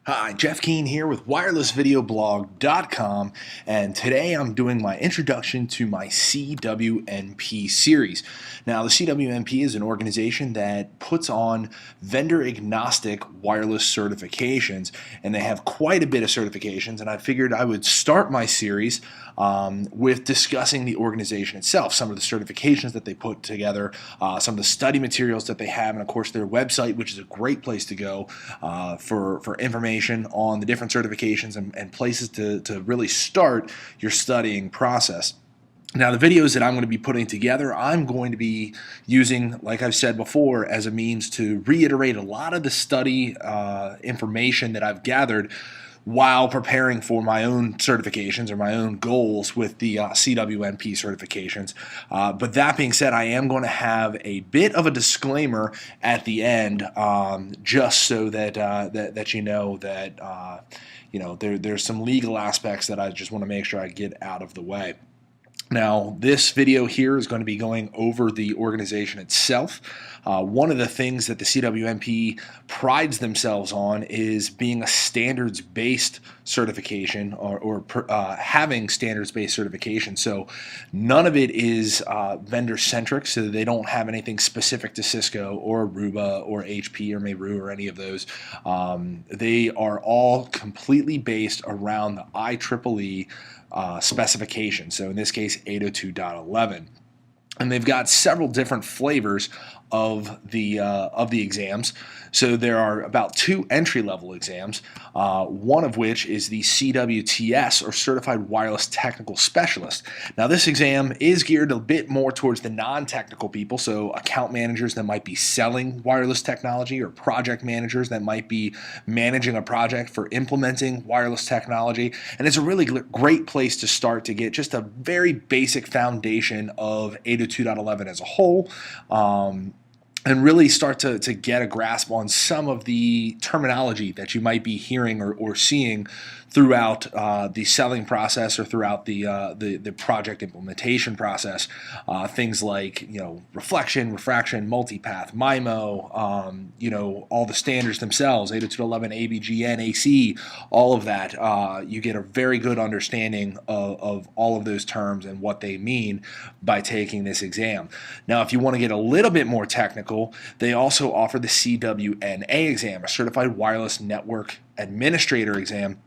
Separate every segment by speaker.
Speaker 1: Hi, Jeff Keane here with wirelessvideoblog.com, and today I'm doing my introduction to my CWNP series. Now, the CWNP is an organization that puts on vendor-agnostic wireless certifications, and they have quite a bit of certifications, and I figured I would start my series with discussing the organization itself, some of the certifications that they put together, some of the study materials that they have, and of course their website, which is a great place to go for information on the different certifications and places to really start your studying process. Now, the videos that I'm going to be putting together, I'm going to be using, like I've said before, as a means to reiterate a lot of the study information that I've gathered while preparing for my own certifications or my own goals with the CWNP certifications. But that being said, I am going to have a bit of a disclaimer at the end, just so that that you know that there's some legal aspects that I just want to make sure I get out of the way. Now, this video here is going to be going over the organization itself. One of the things that the CWNP prides themselves on is being a standards-based certification or having standards-based certification. So none of it is vendor-centric, so they don't have anything specific to Cisco or Aruba or HP or Meru or any of those. They are all completely based around the IEEE specification. So in this case, 802.11. And they've got several different flavors of the exams. So there are about 2 entry-level exams, one of which is the CWTS, or Certified Wireless Technical Specialist. Now, this exam is geared a bit more towards the non-technical people, so account managers that might be selling wireless technology, or project managers that might be managing a project for implementing wireless technology. And it's a really great place to start to get just a very basic foundation of 802.11 as a whole. And really start to get a grasp on some of the terminology that you might be hearing or seeing throughout the selling process or throughout the project implementation process. Things like reflection, refraction, multipath, MIMO, all the standards themselves, 802.11, ABGN, AC, all of that. You get a very good understanding of all of those terms and what they mean by taking this exam. Now, if you want to get a little bit more technical, they also offer the CWNA exam, a Certified Wireless Network Administrator exam.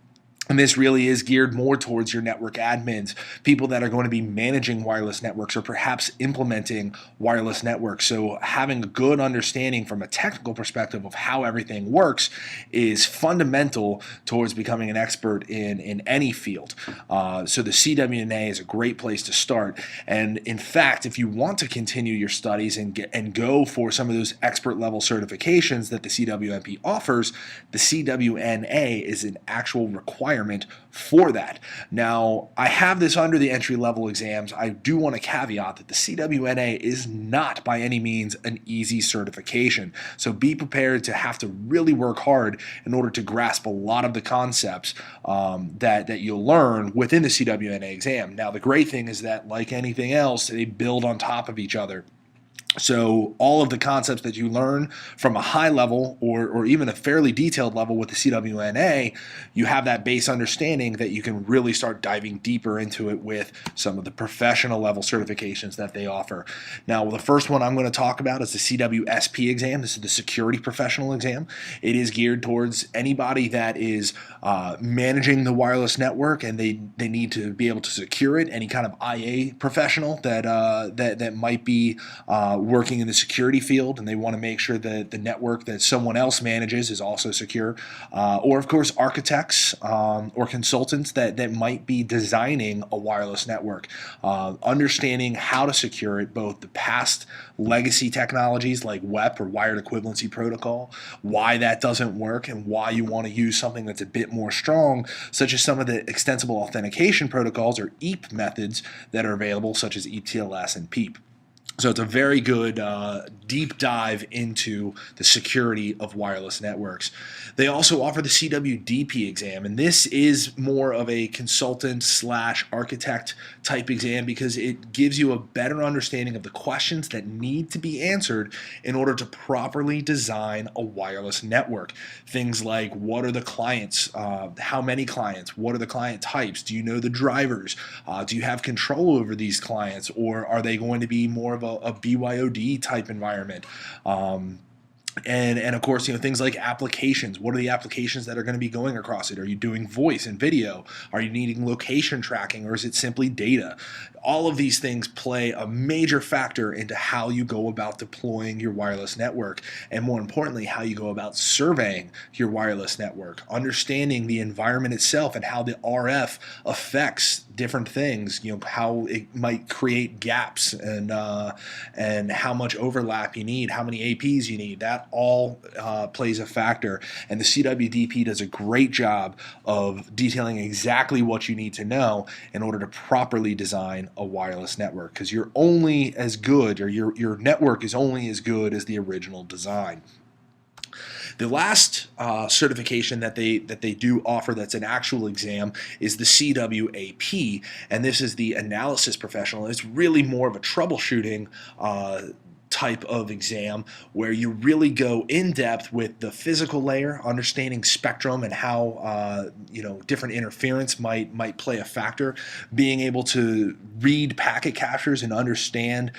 Speaker 1: And this really is geared more towards your network admins, people that are going to be managing wireless networks or perhaps implementing wireless networks. So having a good understanding from a technical perspective of how everything works is fundamental towards becoming an expert in any field. So the CWNA is a great place to start. And in fact, if you want to continue your studies and go for some of those expert level certifications that the CWNP offers, the CWNA is an actual requirement for that. Now, I have this under the entry-level exams. I do want to caveat that the CWNA is not by any means an easy certification. So be prepared to have to really work hard in order to grasp a lot of the concepts that you'll learn within the CWNA exam. Now, the great thing is that, like anything else, they build on top of each other. So all of the concepts that you learn from a high level or even a fairly detailed level with the CWNA, you have that base understanding that you can really start diving deeper into it with some of the professional level certifications that they offer. Now, the first one I'm going to talk about is the CWSP exam. This is the Security Professional exam. It is geared towards anybody that is managing the wireless network and they need to be able to secure it. Any kind of IA professional that might be working in the security field and they want to make sure that the network that someone else manages is also secure, or of course architects or consultants that might be designing a wireless network, understanding how to secure it, both the past legacy technologies like WEP or wired equivalency protocol, why that doesn't work and why you want to use something that's a bit more strong, such as some of the extensible authentication protocols or EAP methods that are available, such as ETLS and PEEP. So it's a very good deep dive into the security of wireless networks. They also offer the CWDP exam, and this is more of a consultant slash architect type exam because it gives you a better understanding of the questions that need to be answered in order to properly design a wireless network. Things like, what are the clients, how many clients, what are the client types, do you know the drivers, do you have control over these clients, or are they going to be more of a BYOD type environment? And of course, things like applications. What are the applications that are going to be going across it? Are you doing voice and video? Are you needing location tracking, or is it simply data? All of these things play a major factor into how you go about deploying your wireless network, and more importantly, how you go about surveying your wireless network, understanding the environment itself and how the RF affects different things, how it might create gaps, and how much overlap you need, how many APs you need. That all plays a factor, and the CWDP does a great job of detailing exactly what you need to know in order to properly design a wireless network, because you're only as good, or your network is only as good as the original design. The last certification that they do offer that's an actual exam is the CWAP, and this is the analysis professional. It's really more of a troubleshooting type of exam where you really go in depth with the physical layer, understanding spectrum and how different interference might play a factor, being able to read packet captures and understand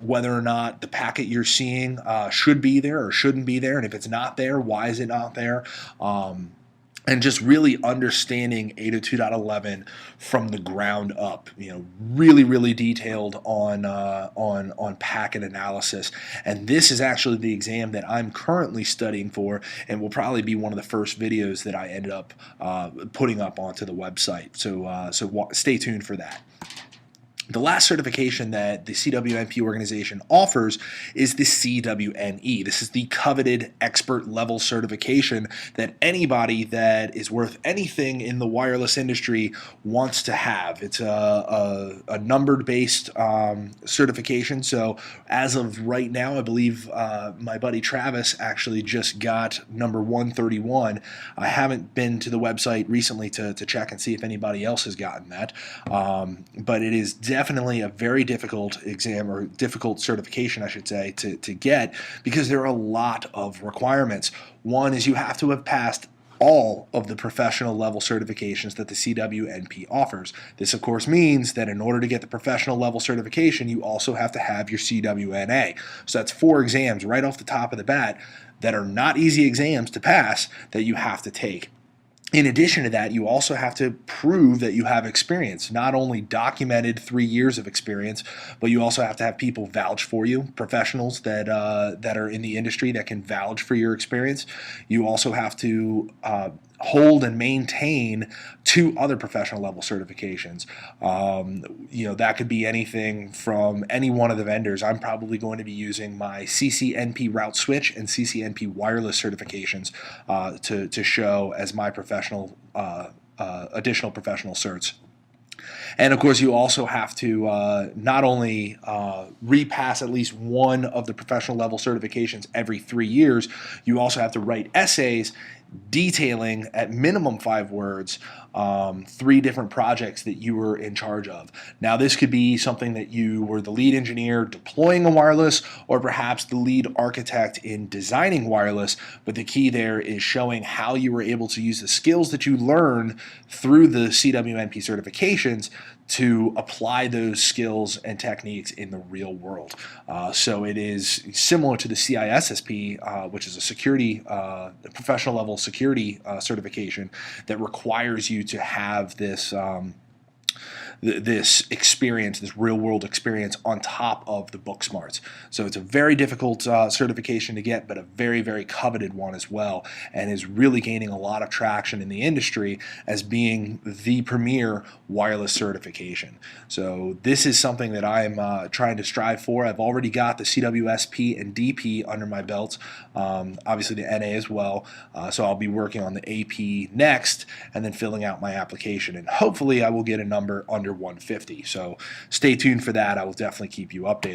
Speaker 1: whether or not the packet you're seeing should be there or shouldn't be there, and if it's not there, why is it not there? And just really understanding 802.11 from the ground up, really detailed on packet analysis. And this is actually the exam that I'm currently studying for, and will probably be one of the first videos that I ended up putting up onto the website. So stay tuned for that. The last certification that the CWNP organization offers is the CWNE. This is the coveted expert level certification that anybody that is worth anything in the wireless industry wants to have. It's a numbered based certification. So as of right now, I believe my buddy Travis actually just got number 131. I haven't been to the website recently to check and see if anybody else has gotten that, but it is definitely a very difficult exam, or difficult certification, I should say, to get, because there are a lot of requirements. One is you have to have passed all of the professional level certifications that the CWNP offers. This, of course, means that in order to get the professional level certification, you also have to have your CWNA. So that's 4 exams right off the top of the bat that are not easy exams to pass that you have to take. In addition to that, you also have to prove that you have experience, not only documented 3 years of experience, but you also have to have people vouch for you, professionals that are in the industry that can vouch for your experience. You also have to hold and maintain 2 other professional level certifications. That could be anything from any one of the vendors. I'm probably going to be using my CCNP route switch and CCNP wireless certifications to show as my additional professional certs. And of course, you also have to not only repass at least one of the professional level certifications every 3 years, you also have to write essays detailing at minimum 5 words 3 different projects that you were in charge of. Now, this could be something that you were the lead engineer deploying a wireless, or perhaps the lead architect in designing wireless, but the key there is showing how you were able to use the skills that you learned through the CWNP certifications to apply those skills and techniques in the real world. So it is similar to the CISSP, which is a security, professional level security certification that requires you to have this this experience, this real-world experience on top of the book smarts. So it's a very difficult certification to get, but a very coveted one as well, and is really gaining a lot of traction in the industry as being the premier wireless certification. So this is something that I'm trying to strive for. I've already got the CWSP and DP under my belt, obviously the NA as well, so I'll be working on the AP next, and then filling out my application, and hopefully I will get a number under 150. So stay tuned for that. I will definitely keep you updated.